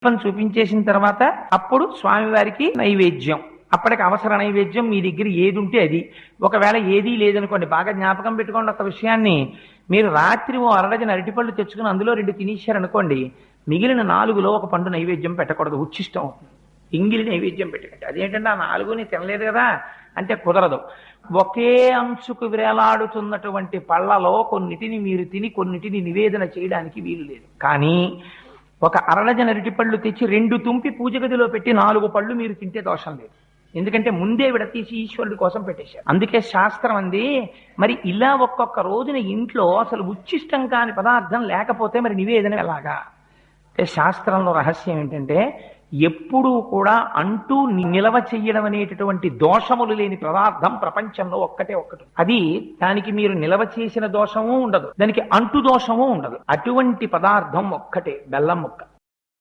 దీపం చూపించేసిన తర్వాత అప్పుడు స్వామివారికి నైవేద్యం. అప్పటికి అవసర నైవేద్యం మీ దగ్గర ఏది ఉంటే అది. ఒకవేళ ఏదీ లేదనుకోండి, బాగా జ్ఞాపకం పెట్టుకోండి ఒక విషయాన్ని. మీరు రాత్రి ఓ అరడజన అరటిపళ్ళు తెచ్చుకుని అందులో 2 తినేశారనుకోండి, మిగిలిన 4లో ఒక పండు నైవేద్యం పెట్టకూడదు, ఉచ్చిష్టం అవుతుంది. ఎంగిలి నైవేద్యం పెట్టకండి. అదేంటంటే ఆ 4ని తినలేదు కదా అంటే కుదరదు. ఒకే అంచుకు వేలాడుతున్నటువంటి పళ్ళలో కొన్నిటిని మీరు తిని కొన్నిటిని నివేదన చేయడానికి వీలు లేదు. కానీ ఒక అరడజన అరటిపళ్ళు తెచ్చి 2 తుంపి పూజ గదిలో పెట్టి 4 పళ్ళు మీరు తింటే దోషం లేదు. ఎందుకంటే ముందే విడతీసి ఈశ్వరుడి కోసం పెట్టేశారు. అందుకే శాస్త్రం అంది, మరి ఇలా ఒక్కొక్క రోజున ఇంట్లో అసలు ఉచ్చిష్టం కాని పదార్థం లేకపోతే మరి నివేదన ఎలాగా అంటే, శాస్త్రంలో రహస్యం ఏంటంటే ఎప్పుడూ కూడా అంటూ నిలవ చెయ్యడం అనేటటువంటి దోషములు లేని పదార్థం ప్రపంచంలో ఒక్కటే ఒక్కటి. అది దానికి మీరు నిలవ చేసిన దోషము ఉండదు, దానికి అంటు దోషము ఉండదు. అటువంటి పదార్థం ఒక్కటే బెల్లం ముక్క.